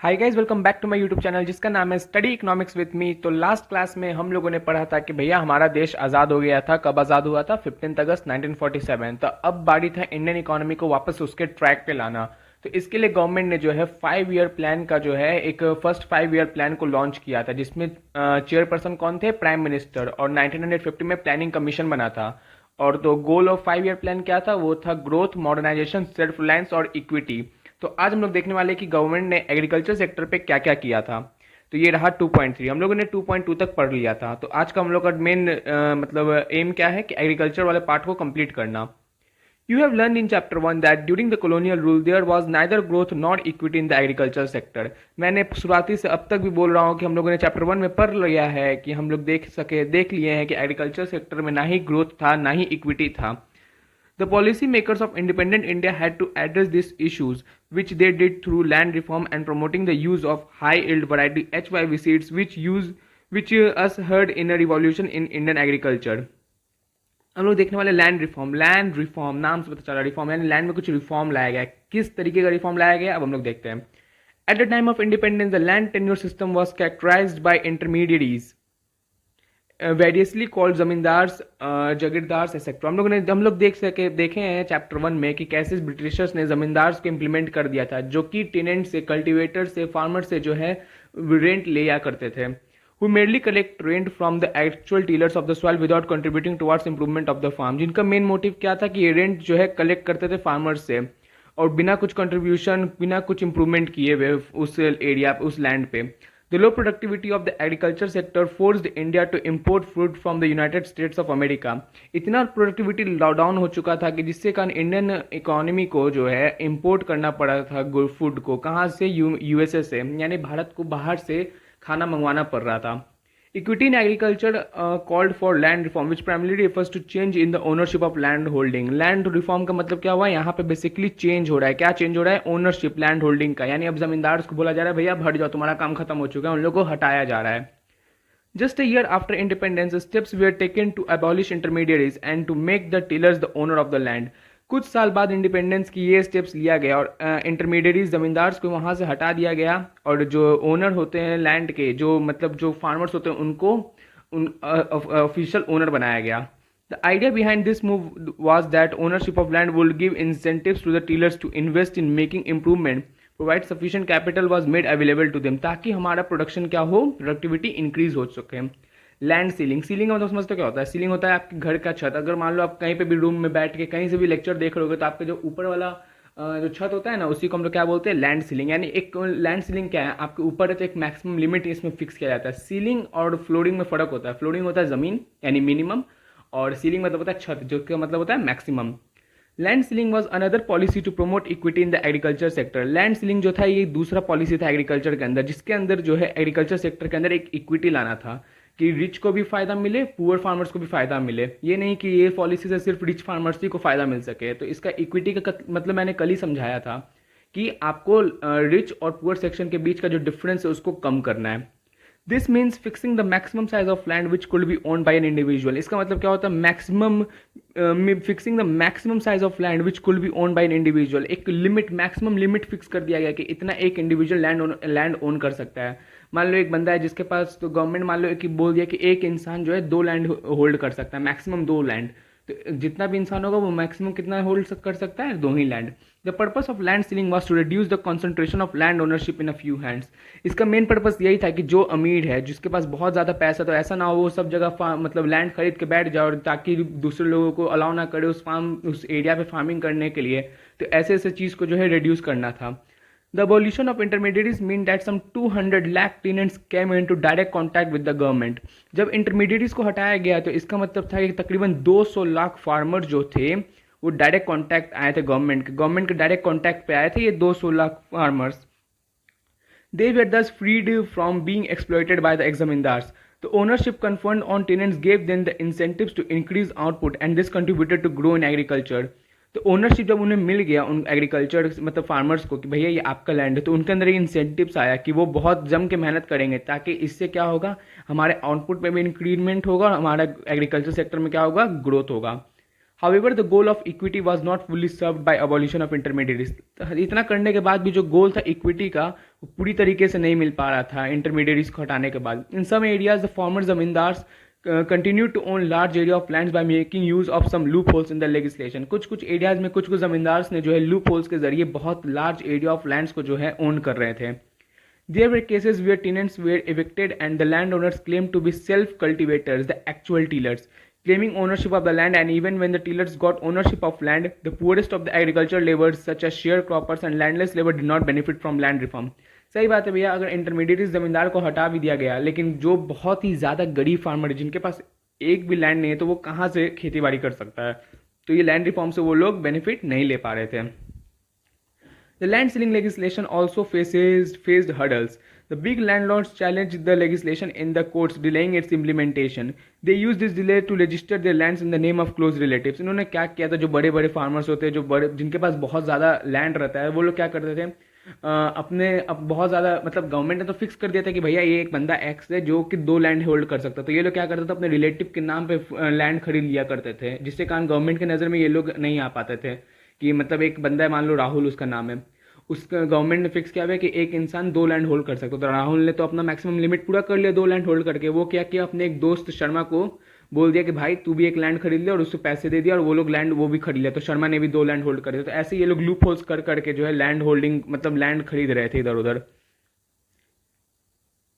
Hi guys, welcome back to my YouTube channel जिसका नाम है स्टडी इकोनॉमिक्स विद मी। तो लास्ट क्लास में हम लोगों ने पढ़ा था कि भैया हमारा देश आज़ाद हो गया था। कब आज़ाद हुआ था? 15 अगस्त 1947। तो अब बारी था इंडियन इकोनॉमी को वापस उसके ट्रैक पे लाना। तो इसके लिए गवर्नमेंट ने जो है 5 ईयर प्लान का जो है एक फर्स्ट 5 ईयर प्लान को लॉन्च किया था, जिसमें चेयरपर्सन कौन थे? Prime minister. और 1950 में प्लानिंग कमीशन बना था। और तो गोल ऑफ 5 ईयर प्लान क्या था? वो था ग्रोथ, मॉडर्नाइजेशन, सेल्फ रिलायंस और इक्विटी। तो आज हम लोग देखने वाले हैं कि गवर्नमेंट ने एग्रीकल्चर सेक्टर पे क्या क्या किया था। तो ये रहा 2.3। हम लोगों ने 2.2 तक पढ़ लिया था। तो आज का हम लोग का मेन मतलब एम क्या है कि एग्रीकल्चर वाले पार्ट को कंप्लीट करना। You have learn in chapter 1 that during the colonial rule there was neither growth not equity in the agriculture sector. मैंने शुरुआती से अब तक भी बोल रहा हूँ कि हम लोगों ने चैप्टर 1 में पढ़ लिया है कि हम लोग देख लिए हैं कि एग्रीकल्चर सेक्टर में ना ही ग्रोथ था ना ही इक्विटी था। The policymakers of independent India had to address these issues, which they did through land reform and promoting the use of high-yield variety HYV seeds, which us heard in a revolution in Indian agriculture. हम लोग देखने वाले land reform नाम से पता चला। Reform यानी land में कुछ रिफॉर्म लाया गया। किस तरीके का रिफॉर्म लाया गया अब हम लोग देखते हैं। At the time of independence the land tenure system was characterised by intermediaries variously called zamindars, jagirdars etcetera. हम लोग देखे हैं चैप्टर 1 में कि कैसे ब्रिटिशर्स ने जमींदार्स को इम्प्लीमेंट कर दिया था, जो कि टेनेंट से, कल्टिवेटर से, फार्मर से जो है रेंट लिया करते थे। who merely collect rent from the actual tillers of the soil without contributing towards improvement of the farm। जिनका मेन मोटिव क्या था कि ये रेंट जो है कलेक्ट करते थे फार्मर्स से और बिना कुछ कंट्रीब्यूशन, बिना कुछ इंप्रूवमेंट किए हुए उस एरिया, उस लैंड पे। The low productivity of the agriculture sector forced India to import fruit from the United States of America। इतना प्रोडक्टिविटी डाउन हो चुका था कि जिससे कारण इंडियन इकोनॉमी को जो है इंपोर्ट करना पड़ा था फूड को। कहाँ से? यूएसए से, यानी भारत को बाहर से खाना मंगवाना पड़ रहा था। Equity in agriculture called for land reform, which primarily refers to change in the ownership of land holding। Land reform का मतलब क्या हुआ? यहाँ पे बेसिकली चेंज हो रहा है। क्या चेंज हो रहा है? ओनरशिप, लैंड होल्डिंग का। यानी अब जमींदार को बोला जा रहा है भैया हट जाओ, तुम्हारा काम खत्म हो चुका है, उन लोगों को हटाया जा रहा है। Just a year after independence, steps were taken to abolish intermediaries and to make the tillers the owner of the land। कुछ साल बाद इंडिपेंडेंस की ये स्टेप्स लिया गया और इंटरमीडिएरीज, जमींदार्स को वहाँ से हटा दिया गया और जो ओनर होते हैं लैंड के, जो मतलब जो फार्मर्स होते हैं, उनको ऑफिशियल ओनर बनाया गया। The idea behind this move was that ownership of land would give incentives to the tillers to invest in making improvement, provide sufficient capital was made available to them, ताकि हमारा production क्या हो, productivity increase हो सके। Land ceiling, ceiling का मतलब समझते क्या होता है? सीलिंग होता है आपके घर का छत। अगर मान लो आप कहीं पे भी रूम में बैठ के कहीं से भी लेक्चर देख रहे हो तो आपके जो ऊपर वाला जो छत होता है ना, उसी को हम लोग क्या बोलते हैं? Land ceiling. यानी एक लैंड सीलिंग क्या है? आपके ऊपर है तो एक मैक्सिमम लिमिट इसमें फिक्स किया जाता है। सीलिंग और फ्लोरिंग में फर्क होता है। फ्लोरिंग होता है जमीन यानी मिनिमम, और सीलिंग मतलब होता है छत, जो का मतलब होता है maximum. Land ceiling was another policy to promote equity in the agriculture sector. Land ceiling जो था ये दूसरा पॉलिसी था एग्रीकल्चर के अंदर, जिसके अंदर जो है एग्रीकल्चर सेक्टर के अंदर एक इक्विटी लाना था कि रिच को भी फायदा मिले, पुअर फार्मर्स को भी फायदा मिले। ये नहीं कि ये पॉलिसी से सिर्फ रिच फार्मर्स ही को फायदा मिल सके। तो इसका इक्विटी का मतलब मैंने कल ही समझाया था कि आपको रिच और पुअर सेक्शन के बीच का जो डिफरेंस है उसको कम करना है। This means fixing the maximum size of land which could be owned by an individual. इसका मतलब क्या होता है? Maximum fixing the maximum size of land which could be owned by an individual. एक लिमिट, मैक्सिमम लिमिट फिक्स कर दिया गया कि इतना एक इंडिविजुअल लैंड ओन कर सकता है। मान लो एक बंदा है जिसके पास, तो गवर्नमेंट मान लो कि बोल दिया कि एक इंसान जो है 2 लैंड होल्ड कर सकता है, मैक्सिमम 2 लैंड। तो जितना भी इंसान होगा वो मैक्सिमम कितना होल्ड कर सकता है? 2 ही land. The purpose of land ceiling was to reduce the concentration of land ownership in a few hands. इसका मेन पर्पस यही था कि जो अमीर है, जिसके पास बहुत ज़्यादा पैसा, तो ऐसा ना हो वो सब जगह मतलब लैंड खरीद के बैठ जाए, और ताकि दूसरे लोगों को अलाउ ना करे उस एरिया पे फार्मिंग करने के लिए। तो ऐसे ऐसे चीज़ को जो है रिड्यूस करना था। The abolition of intermediaries mean that some 200 lakh tenants came into direct contact with the government। जब इंटरमीडिएरीज को हटाया गया तो इसका मतलब था कि तकरीबन 200 लाख फार्मर जो थे वो डायरेक्ट कांटेक्ट आए थे गवर्नमेंट के डायरेक्ट कांटेक्ट पे आए थे ये 200 lakh farmers. They were thus freed from being exploited by the ex-zamindars। The ownership conferred on tenants gave them the incentives to increase output and this contributed to grow in agriculture। तो ownership जब उन्हें मिल गया उन agriculture मतलब farmers को कि भैया ये आपका लैंड है, तो उनके अंदर एक इंसेंटिव्स आया कि वो बहुत जम के मेहनत करेंगे, ताकि इससे क्या होगा, हमारे आउटपुट में भी इंक्रीजमेंट होगा और हमारा एग्रीकल्चर सेक्टर में क्या होगा, ग्रोथ होगा। However, the goal of equity was not fully served by abolition of intermediaries. इतना करने के बाद भी जो गोल था इक्विटी का वो पूरी तरीके से नहीं मिल पा रहा था इंटरमीडियरीज को हटाने के बाद. In some areas, the former zamindars continue to own large area of lands by making use of some loopholes in the legislation. कुछ एरियाज में कुछ जमींदार्स ने जो है लूप होल्स के जरिए बहुत लार्ज एरिया ऑफ लैंड्स को जो है ओन कर रहे थे. There were cases where tenants were evicted and the landowners claimed to be self-cultivators, the actual tillers, claiming ownership of the land, and even when the tillers got ownership of land, the poorest of the agricultural laborers such as sharecroppers and landless labor did not benefit from land reform. सही बात है भैया, अगर intermediate जमींदार को हटा भी दिया गया लेकिन जो बहुत ही ज़्यादा गरीब फार्मर है जिनके पास एक भी लैंड नहीं है तो वो कहाँ से खेती बाड़ी कर सकता है, तो ये लैंड रिफॉर्म से वो लोग बेनिफिट नहीं ले पा रहे थे. The land ceiling legislation also faced hurdles. The big landlords challenged the legislation in the courts, delaying its implementation. They used this delay to register their lands in the name of close relatives. इन्होंने क्या किया था, जो बड़े बड़े farmers होते हैं, जो बड़े जिनके पास बहुत ज़्यादा लैंड रहता है, वो लोग क्या करते थे, अब बहुत ज़्यादा मतलब गवर्नमेंट ने तो फिक्स कर दिया था कि भैया ये एक बंदा एक्स है जो कि 2 लैंड होल्ड कर सकता है, तो ये लोग क्या करते थे अपने रिलेटिव के नाम पे लैंड खरीद लिया करते थे, जिससे कारण गवर्नमेंट की नज़र में ये लोग नहीं आ पाते थे. कि मतलब एक बंदा है, मान लो राहुल उसका नाम है, उसका गवर्नमेंट ने फिक्स किया हुआ है कि एक इंसान 2 लैंड होल्ड कर सकता है, तो राहुल ने तो अपना मैक्सिमम लिमिट पूरा कर लिया 2 लैंड होल्ड करके. वो क्या किया, अपने एक दोस्त शर्मा को बोल दिया कि भाई तू भी एक लैंड खरीद ले, और उसको पैसे दे दिया और वो लोग लैंड वो भी खरीद लिया, तो शर्मा ने भी 2 लैंड होल्ड कर दिया. तो ऐसे ये लोग लूप होल्स कर करके जो है लैंड होल्डिंग मतलब लैंड खरीद रहे थे इधर उधर.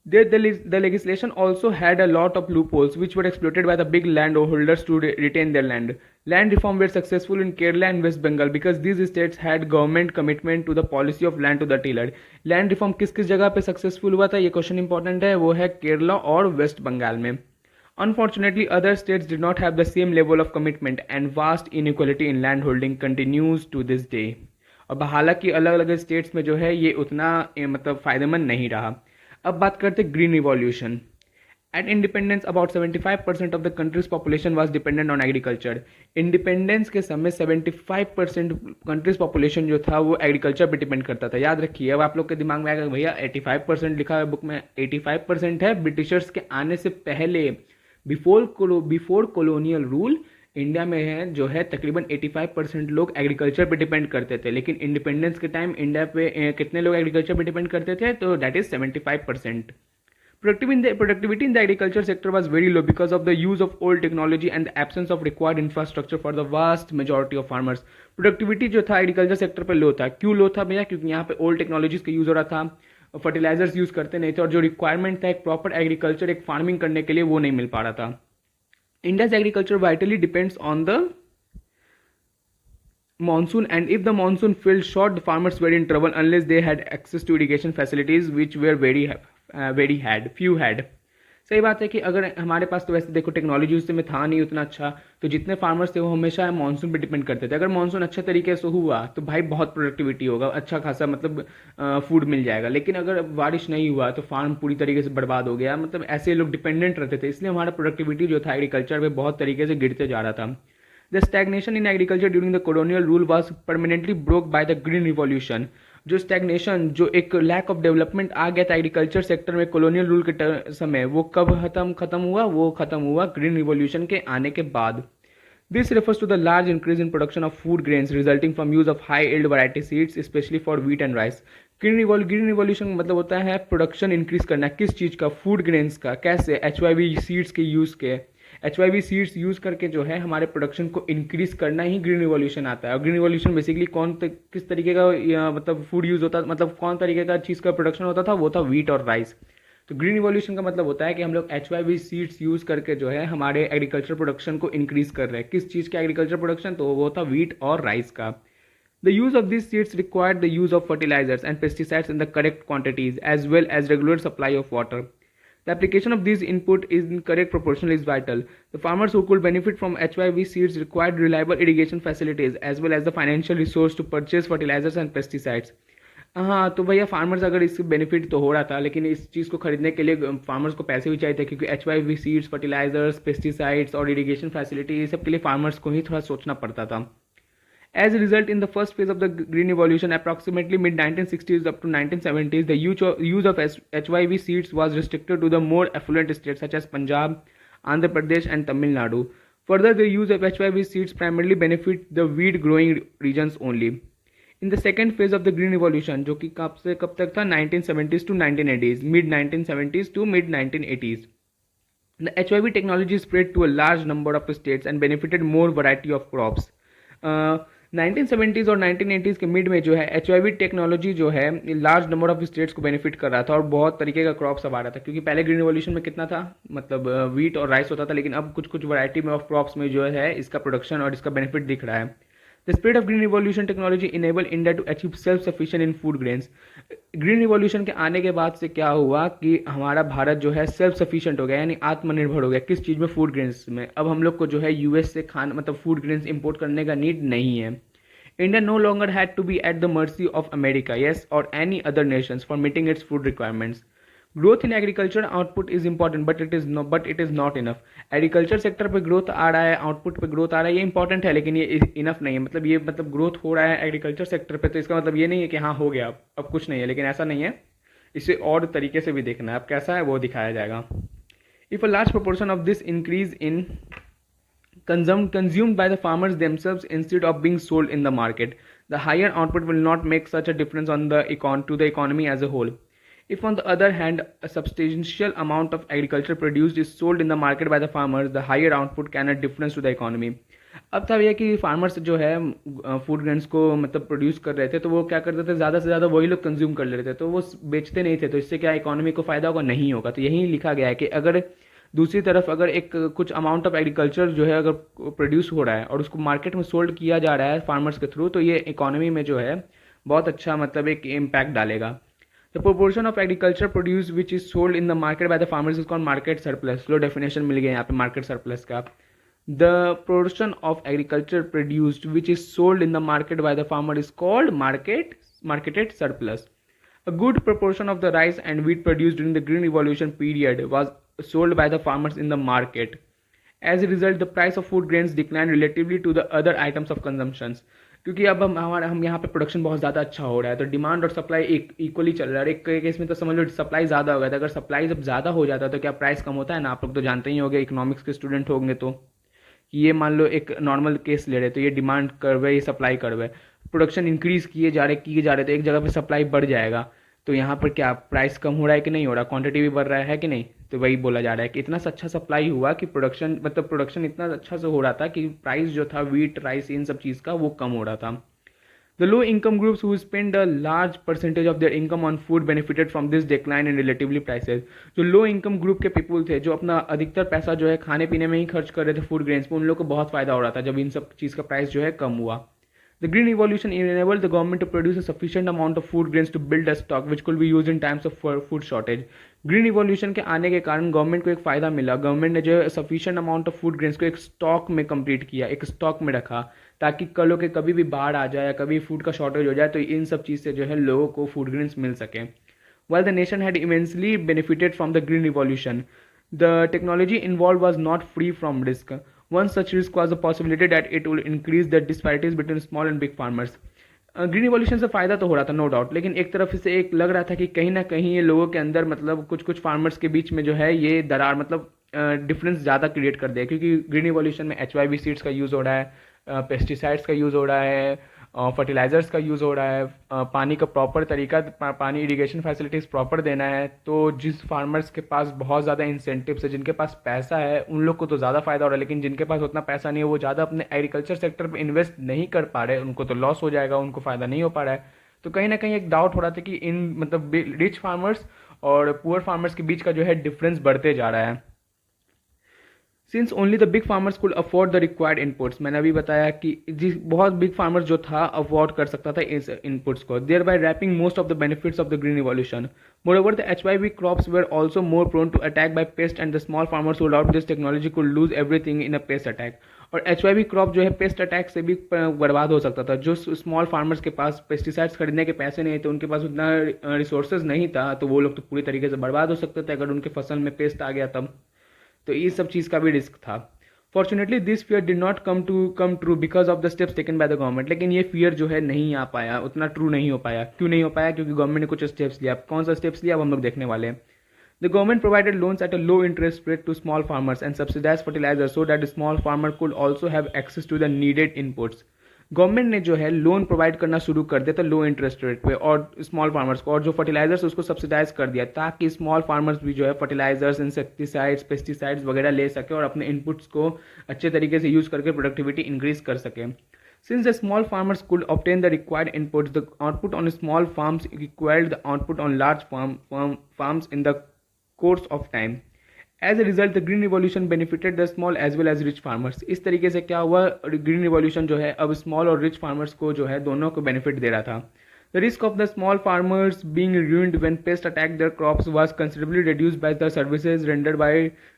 The legislation also had a lot of loopholes which were exploited by the big landholders to retain their land. Land reform were successful in Kerala and West Bengal because these states had government commitment to the policy of land to the tiller. Land reform किस किस जगह पे successful हुआ था, ये question important है, वो है केरला और वेस्ट बंगाल में. Unfortunately, other states did not have the same level of commitment and vast inequality in land holding continues to this day. अब हालांकि अलग अलग स्टेट्स में जो है ये उतना मतलब फायदेमंद नहीं रहा. अब बात करते green revolution. At independence about 75% of the country's population was dependent on agriculture. Independence के समय 75% कंट्रीज पॉपुलेशन जो था वो एग्रीकल्चर पे डिपेंड करता था. याद रखिए, अब आप लोग के दिमाग में आएगा भैया 85% लिखा है बुक में, 85% है ब्रिटिशर्स के आने से पहले, बिफोर कॉलोनियल रूल इंडिया में है जो है तकरीबन 85% लोग एग्रीकल्चर पे डिपेंड करते थे, लेकिन इंडिपेंडेंस के टाइम इंडिया पे कितने लोग एग्रीकल्चर पे डिपेंड करते थे, तो that is 75%. Productivity in the agriculture sector was very low because of the use of old technology and the absence of required infrastructure for the vast majority of farmers. Productivity जो था agriculture sector पे लो था. क्यों लो था भैया, क्योंकि यहाँ पे ओल्ड टेक्नोलॉजीज का यूज़ हो रहा था, फर्टिलाइजर्स यूज़ करते नहीं थे, और जो रिक्वायरमेंट था एक प्रॉपर एग्रीकल्चर एक फार्मिंग करने के लिए वो नहीं मिल पा रहा था. India's agriculture vitally depends on the monsoon, and if the monsoon fell short, the farmers were in trouble unless they had access to irrigation facilities, which were few had. सही बात है कि अगर हमारे पास तो वैसे देखो टेक्नोलॉजी उस समय था नहीं उतना अच्छा, तो जितने फार्मर्स थे वो हमेशा मानसून पे डिपेंड करते थे. अगर मानसून अच्छे तरीके से हुआ तो भाई बहुत प्रोडक्टिविटी होगा, अच्छा खासा मतलब फूड मिल जाएगा. लेकिन अगर बारिश नहीं हुआ तो फार्म पूरी तरीके से बर्बाद हो गया. मतलब ऐसे लोग डिपेंडेंट रहते थे, इसलिए हमारा प्रोडक्टिविटी जो था एग्रीकल्चर में बहुत तरीके से गिरते जा रहा था. The stagnation in agriculture during the colonial rule was permanently broke by the green revolution. जो स्टैग्नेशन, जो एक लैक ऑफ डेवलपमेंट आ गया था एग्रीकल्चर सेक्टर में कॉलोनियल रूल के समय, वो कब खत्म हुआ, वो खत्म हुआ ग्रीन रिवॉल्यूशन के आने के बाद. This refers to the large increase in production of food grains resulting from use of high yield variety seeds specially for wheat and rice. Green revolution मतलब होता है प्रोडक्शन इंक्रीज करना. किस चीज़ का, फूड ग्रेन्स का. कैसे, HYV सीड्स के use के, HYV सीड्स यूज़ करके जो है हमारे प्रोडक्शन को इंक्रीज करना ही ग्रीन रिवॉल्यूशन आता है. और ग्रीन रिवॉल्यूशन बेसिकली किस तरीके का मतलब फूड यूज़ होता, मतलब कौन तरीके का चीज़ का प्रोडक्शन होता था, वो था व्हीट और राइस. तो ग्रीन रिवॉल्यूशन का मतलब होता है कि हम लोग HYV सीड्स यूज़ करके जो है हमारे एग्रीकल्चर प्रोडक्शन को इंक्रीज कर रहे हैं. किस चीज़ का एग्रीकल्चर प्रोडक्शन, तो वो था व्हीट और राइस का. The use of these seeds required the use of fertilizers and pesticides in the correct quantities as well as regular supply of water. The application of these input in correct proportion is vital. The farmers who could benefit from HYV seeds required reliable irrigation facilities as well as the financial resource to purchase fertilizers and pesticides. हाँ, तो भैया farmers अगर इससे benefit तो हो रहा था, लेकिन इस चीज़ को खरीदने के लिए फार्मर्स को पैसे भी चाहिए थे, क्योंकि HYV सीड्स, फर्टिलाइजर्स, पेस्टिसाइड्स और इरिगेशन फैसिलिटी ये सब के लिए फार्मर्स को ही थोड़ा सोचना पड़ता था. As a result, in the first phase of the Green Revolution, approximately mid-1960s up to 1970s, the use of HYV seeds was restricted to the more affluent states such as Punjab, Andhra Pradesh and Tamil Nadu. Further, the use of HYV seeds primarily benefit the wheat growing regions only. In the second phase of the green revolution, जो कि कब से कब तक था, 1970s to 1980s, mid 1970s to mid 1980s, the HYV technology spread to a large number of states and benefited more variety of crops. 1970s और 1980s के mid में जो है HYV टेक्नोलॉजी जो है लार्ज नंबर ऑफ स्टेट्स को benefit कर रहा था और बहुत तरीके का क्रॉप्स अब आ रहा था, क्योंकि पहले ग्रीन रिवॉल्यूशन में कितना था, मतलब व्हीट और राइस होता था, लेकिन अब कुछ कुछ वैरायटी में ऑफ क्रॉप्स में जो है इसका प्रोडक्शन और इसका बेनिफिट दिख रहा है. The spread of green revolution technology enabled India to achieve self-sufficient in food grains. Green revolution के आने के बाद से क्या हुआ कि हमारा भारत जो है सेल्फ सफिशिएंट हो गया, यानी आत्मनिर्भर हो गया. किस चीज़ में? फूड ग्रेन्स में. अब हम लोग को जो है यूएस से खाना मतलब फूड ग्रेन्स इंपोर्ट करने का नीड नहीं है. India no longer had to be at the mercy of America, yes, or any other nations for meeting its food requirements. Growth in agriculture output is important, but it is not enough. Agriculture sector पे growth आ रहा है, output पे growth आ रहा है, ये important है, लेकिन ये इनफ नहीं है. मतलब ये मतलब ग्रोथ हो रहा है एग्रीकल्चर सेक्टर पे, तो इसका मतलब ये नहीं है कि हाँ हो गया अब कुछ नहीं है, लेकिन ऐसा नहीं है. इसे और तरीके से भी देखना है. अब कैसा है वो दिखाया जाएगा. If a large proportion of this increase in consumed by the farmers themselves instead of being sold in the market, the higher output will not make such a difference to the economy as a whole. If on the other hand a substantial amount of agriculture produced is sold in the market by the farmers, the higher output can add difference to the economy. अब था ये कि farmers जो है food grains को मतलब produce कर रहे थे, तो वो क्या करते थे, ज़्यादा से ज़्यादा वही लोग कंज्यूम कर ले रहे थे, तो वो बेचते नहीं थे, तो इससे क्या इकोनॉमी को फ़ायदा होगा? नहीं होगा. तो यही लिखा गया है कि अगर दूसरी तरफ अगर एक कुछ अमाउंट ऑफ एग्रीकल्चर जो है अगर प्रोड्यूस हो रहा है और उसको मार्केट में सोल्ड किया जा रहा है फार्मर्स के थ्रू, तो ये इकोनॉमी में जो है बहुत अच्छा मतलब एक इम्पैक्ट डालेगा. The proportion of agriculture produce which is sold in the market by the farmers is called market surplus. लो डेफिनेशन मिल गया यहाँ पे मार्केट सरप्लस का. The production of agriculture produced which is sold in the market by the farmer is called marketed surplus. A good proportion of the rice and wheat produced during the Green Revolution period was sold by the farmers in the market. As a result, the price of food grains declined relatively to the other items of consumption. क्योंकि अब हम यहाँ पे production बहुत ज़्यादा अच्छा हो रहा है, तो डिमांड और सप्लाई इक्वली चल रहा है. एक केस में तो समझ लो सप्लाई ज़्यादा हो गया था. अगर सप्लाई जब ज़्यादा हो जाता है तो क्या प्राइस कम होता है ना. आप लोग तो जानते ही होंगे, इकोनॉमिक्स के स्टूडेंट होंगे, तो ये मान लो एक नॉर्मल केस ले रहे, तो ये डिमांड कर्व है, ये सप्लाई कर्व है. प्रोडक्शन इंक्रीज किए जा रहे तो एक जगह पे सप्लाई बढ़ जाएगा, तो यहाँ पर क्या प्राइस कम हो रहा है कि नहीं हो रहा, क्वांटिटी भी बढ़ रहा है कि नहीं. तो वही बोला जा रहा है कि इतना अच्छा सप्लाई हुआ कि प्रोडक्शन इतना अच्छा से हो रहा था कि प्राइस जो था व्हीट राइस इन सब चीज़ का वो कम हो रहा था. The low income groups who spend a large percentage of their income on food benefited from this decline in relatively prices. जो लो इनकम ग्रुप के पीपल थे, जो अपना अधिकतर पैसा जो है खाने पीने में ही खर्च कर रहे थे फूड ग्रेन्स में, उन लोग को बहुत फायदा हो रहा था जब इन सब चीज़ का प्राइस जो है कम हुआ. The Green Revolution enabled the government to produce a sufficient amount of food grains to build a stock which could be used in times of food shortage. Green revolution के आने के कारण गवर्नमेंट को एक फ़ायदा मिला. गवर्नमेंट ने जो है sufficient amount of food grains को एक स्टॉक में कंप्लीट किया, एक स्टॉक में रखा, ताकि कल के कभी भी बाढ़ आ जाए या कभी फूड का शॉर्टेज हो जाए तो इन सब चीज़ से जो है लोगों को फूड ग्रेन्स मिल सके. While the nation had immensely benefited from the Green Revolution, the technology involved was not free from risk. One such risk was the possibility that it would increase the disparities between small and big farmers. Green revolution से फ़ायदा तो हो रहा था no doubt, लेकिन एक तरफ से एक लग रहा था कि कहीं ना कहीं ये लोगों के अंदर मतलब कुछ फार्मर्स के बीच में जो है ये दरार मतलब डिफरेंस ज़्यादा क्रिएट कर दिया. क्योंकि ग्रीन रिवॉल्यूशन में HYV सीड्स का यूज़ हो रहा है, पेस्टिसाइड्स का यूज़ हो रहा है, फर्टिलाइजर्स का यूज़ हो रहा है, पानी का प्रॉपर तरीका पानी इरिगेशन फैसिलिटीज़ प्रॉपर देना है. तो जिस फार्मर्स के पास बहुत ज़्यादा इंसेंटिव्स है, जिनके पास पैसा है, उन लोग को तो ज़्यादा फ़ायदा हो रहा है. लेकिन जिनके पास उतना पैसा नहीं है वो ज़्यादा अपने एग्रीकल्चर सेक्टर पे इन्वेस्ट नहीं कर पा रहे, उनको तो लॉस हो जाएगा, उनको फ़ायदा नहीं हो पा रहा है. तो कहीं ना कहीं एक डाउट हो रहा था कि इन मतलब रिच फार्मर्स और पुअर फार्मर्स के बीच का जो है डिफरेंस बढ़ते जा रहा है. Since only the big farmers could afford the required inputs, मैंने अभी बताया कि जिस बहुत बिग फार्मर्स जो था अफोर्ड कर सकता था इस इनपुट्स को, thereby reaping most of the benefits of the green revolution. Moreover the HYV crops were also more prone to attack by pest and the small farmers who adopt this technology could lose everything in a pest attack. और HYV crop जो है paste attack से भी बर्बाद हो सकता था. जो स्मॉल फार्मर्स के पास पेस्टिसाइड्स खरीदने के पैसे नहीं थे, उनके पास उतना रिसोर्सेज नहीं था, तो वो लोग तो पूरी तरीके से बर्बाद हो सकते थे अगर उनके फसल में पेस्ट आ गया तब. तो इस सब चीज़ का भी रिस्क था. Fortunately this fear did not come true because of the steps taken by the government. लेकिन ये फियर जो है नहीं आ पाया, उतना ट्रू नहीं हो पाया. क्यों नहीं हो पाया? क्योंकि गवर्नमेंट ने कुछ स्टेप्स लिया. कौन सा स्टेप्स लिया अब हम लोग देखने वाले हैं. The government provided loans at a low interest rate to small farmers and subsidized fertilizers so that the small farmer could also have access to the needed inputs. Government ने जो है लोन प्रोवाइड करना शुरू कर दिया था लो interest rate पे और स्मॉल फार्मर्स को, और जो फर्टिलाइजर्स उसको सब्सिडाइज कर दिया ताकि स्मॉल फार्मर्स भी जो है फर्टिलाइजर्स, इंसेक्टिसाइड्स, पेस्टिसाइड्स वगैरह ले सके और अपने इनपुट्स को अच्छे तरीके से यूज करके प्रोडक्टिविटी इंक्रीज कर सके. Since the small farmers could obtain the required inputs, the output on small farms equaled the output on large farms in the course of time. As a result, the green revolution benefited the small as well as rich farmers. इस तरीके से क्या हुआ, green revolution जो है अब small और rich farmers को जो है दोनों को बेनिफिट दे रहा था. The risk of the small farmers being ruined when pests attacked their crops was considerably reduced by the services rendered by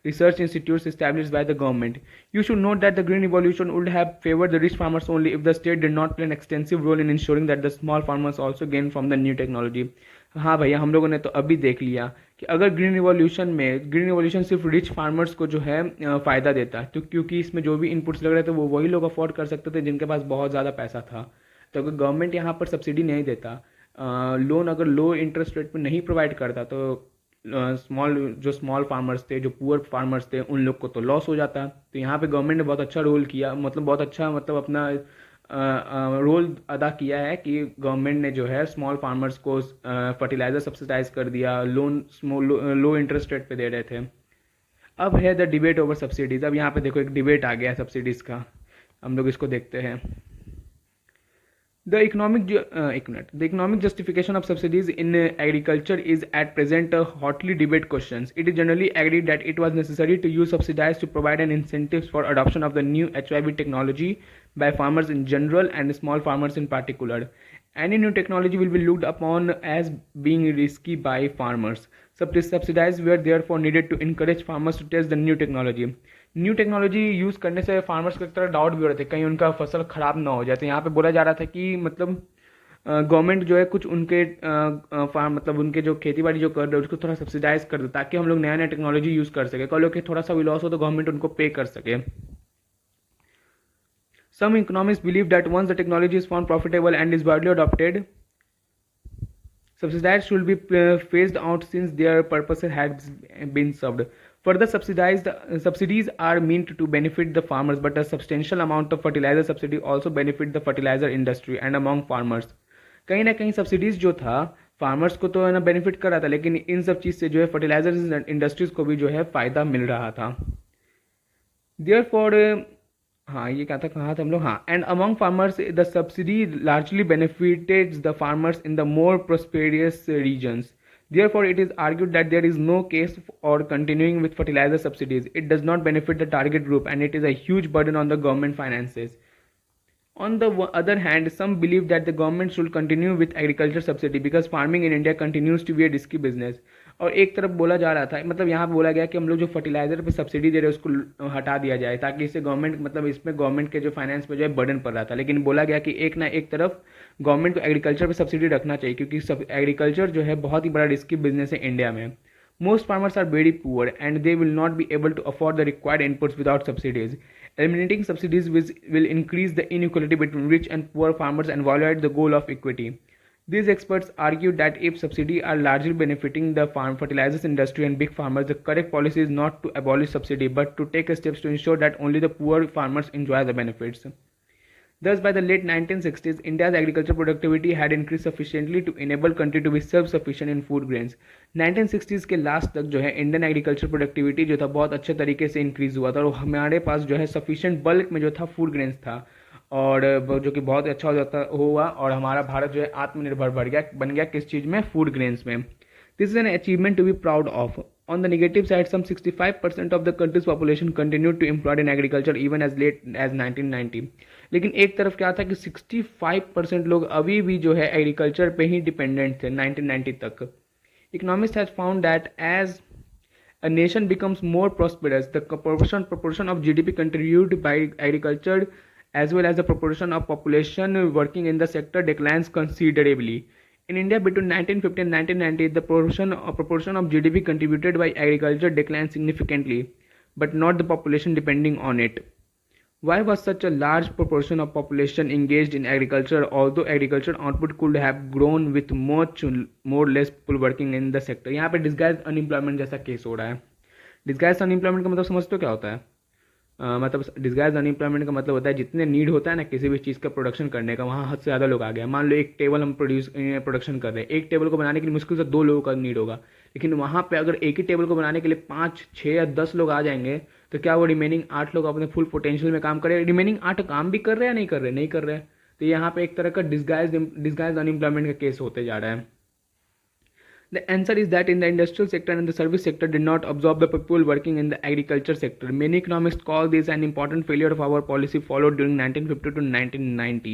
research institutes established by the government. You should note that the Green Revolution would have favored the rich farmers only if the state did not play an extensive role in ensuring that the small farmers also gained from the new technology. हाँ भैया, हम लोगों ने तो अभी देख लिया कि अगर ग्रीन रिवॉल्यूशन सिर्फ रिच फार्मर्स को जो है फ़ायदा देता, तो क्योंकि इसमें जो भी इनपुट्स लग रहे थे वो वही लोग अफोर्ड कर सकते थे जिनके पास बहुत ज़्यादा पैसा था. तो अगर गवर्नमेंट यहाँ पर सब्सिडी नहीं देता, लोन अगर लो इंटरेस्ट रेट पर नहीं प्रोवाइड करता, तो स्मॉल फार्मर्स थे, जो पुअर फार्मर्स थे, उन लोग को तो लॉस हो जाता. तो यहाँ पे गवर्नमेंट ने बहुत अच्छा रोल किया, बहुत अच्छा अपना रोल अदा किया है कि गवर्नमेंट ने जो है स्मॉल फार्मर्स को फर्टिलाइजर सब्सिडाइज कर दिया, लोन लो इंटरेस्ट रेट पे दे रहे थे. अब है द डिबेट ओवर सब्सिडीज. अब यहाँ पे देखो एक डिबेट आ गया है सब्सिडीज का, हम लोग इसको देखते हैं. The economic justification of subsidies in agriculture is at present a hotly debated question. It is generally agreed that it was necessary to use subsidies to provide an incentives for adoption of the new HIV technology by farmers in general and small farmers in particular. Any new technology will be looked upon as being risky by farmers. Subsidies were therefore needed to encourage farmers to test the new technology. New technology use करने से farmers को एक तरह doubt भी हो रहे थे कहीं उनका फसल ख़राब ना हो जाए. तो यहाँ पे बोला जा रहा था कि मतलब गवर्नमेंट जो है कुछ उनके उनके जो खेती बाड़ी जो कर रहे हैं उसको थोड़ा सब्सिडाइज कर दे ताकि हम लोग नया टेक्नोलॉजी यूज़ कर सके. कल के थोड़ा सा भी लॉस हो तो गवर्नमेंट उनको पे कर सके. Some economists believe that once the technology is found profitable and is widely adopted, subsidies should be phased out since their purpose has been served. Further, subsidies are meant to benefit the farmers, but a substantial amount of fertilizer subsidy also benefit the fertilizer industry and among farmers. कहीं ना कहीं subsidies जो था farmers को तो है ना benefit कर रहा था, लेकिन इन सब चीज़ से जो है फर्टिलाइजर इंडस्ट्रीज को भी जो है फ़ायदा मिल रहा था. Therefore, हाँ ये क्या था, कहा था हम लोग, हाँ, and among farmers the subsidy largely benefited the farmers in the more prosperous regions. Therefore, it is argued that there is no case for continuing with fertilizer subsidies. It does not benefit the target group and it is a huge burden on the government finances. On the other hand, some believe that the government should continue with agriculture subsidy because farming in India continues to be a risky business. और एक तरफ बोला जा रहा था, मतलब यहाँ बोला गया कि हम लोग जो फर्टिलाइजर पे सब्सिडी दे रहे हैं उसको हटा दिया जाए ताकि इससे गवर्नमेंट इसमें गवर्नमेंट के जो फाइनेंस पे जो है बर्डन पड़ रहा था. लेकिन बोला गया कि एक ना एक तरफ गवर्नमेंट को एग्रीकल्चर पे सब्सिडी रखना चाहिए क्योंकि एग्रीकल्चर जो है बहुत ही बड़ा रिस्की बिजनेस है इंडिया में. Most farmers are very poor and they will not be able to afford the required inputs without subsidies. Eliminating subsidies will increase the inequality between rich and poor farmers and violate the goal of equity. These experts argue that if subsidies are largely benefiting the fertilizers industry and big farmers, the correct policy is not to abolish subsidy but to take steps to ensure that only the poor farmers enjoy the benefits. Thus, by the late 1960s, India's agricultural productivity had increased sufficiently to enable country to be self-sufficient in food grains. 1960s के last तक जो है Indian agriculture productivity जो था बहुत अच्छे तरीके से इंक्रीज हुआ था और हमारे पास जो है सफिशिएंट बल्क में जो था फूड ग्रेन्स था और जो कि बहुत अच्छा हुआ और हमारा भारत जो है आत्मनिर्भर बन गया किस चीज़ में, फूड ग्रेन्स में. This is an achievement to be proud of. On the negative side, some 65% of the country's population continued to employed in agriculture even as late as 1990. लेकिन एक तरफ क्या था कि 65% लोग अभी भी जो है एग्रीकल्चर पे ही डिपेंडेंट थे 1990 तक. Economists have found that as a nation becomes more prosperous, the proportion of GDP contributed by agriculture as well as the proportion of population working in the sector declines considerably. In India, between 1950 and 1990, the proportion of GDP contributed by agriculture declined significantly, but not the population depending on it. Why was such a large proportion of population engaged in agriculture, although agriculture output could have grown with much more less people working in the sector? यहाँ पे disguise unemployment जैसा case हो रहा है। Disguise unemployment का मतलब समझते हो क्या होता है? मतलब डिस्गाइज अनएम्प्लॉयमेंट का मतलब होता है जितने नीड होता है ना किसी भी चीज़ का प्रोडक्शन करने का, वहाँ हद से ज़्यादा लोग आ गए। मान लो एक टेबल हम प्रोडक्शन कर रहे हैं, एक टेबल को बनाने के लिए मुश्किल से 2 लोगों का नीड होगा, लेकिन वहाँ पे अगर एक ही टेबल को बनाने के लिए 5, 6 या 10 लोग आ जाएंगे, तो क्या वो रिमेनिंग 8 लोग अपने फुल पोटेंशियल में काम करें? रिमेनिंग 8 काम भी कर रहे हैं या नहीं कर रहे? नहीं कर रहे हैं। तो यहाँ पे एक तरह का डिस्गाइज अनएम्प्लॉयमेंट का केस होते जा रहा है। The answer is that in the industrial sector and the service sector did not absorb the people working in the agriculture sector. Many economists call this an important failure of our policy followed during 1950 to 1990.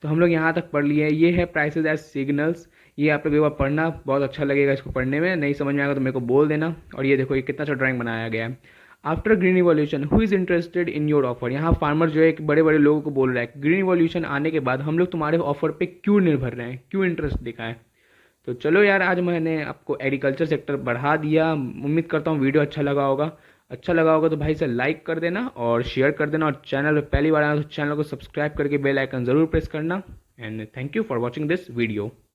तो हम लोग यहाँ तक पढ़ लिए। ये है prices as signals. ये आप लोग एक बार पढ़ना, बहुत अच्छा लगेगा इसको पढ़ने में। नहीं समझ में आएगा तो मेरे को बोल देना। और ये देखो ये कितना अच्छा ड्राइंग बनाया गया है। After green revolution who is interested in your offer? यहाँ फार्मर जो है एक बड़े बड़े लोगों को बोल रहा है ग्रीन रिवॉल्यूशन आने के बाद हम लोग तुम्हारे ऑफर पे क्यों निर्भर रहे हैं, क्यों इंटरेस्ट दिखाएं। तो चलो यार, आज मैंने आपको एग्रीकल्चर सेक्टर बढ़ा दिया। उम्मीद करता हूँ वीडियो अच्छा लगा होगा। अच्छा लगा होगा तो भाई से लाइक कर देना और शेयर कर देना, और चैनल पे पहली बार आया तो चैनल को सब्सक्राइब करके बेल आइकन ज़रूर प्रेस करना। And thank you for watching this video.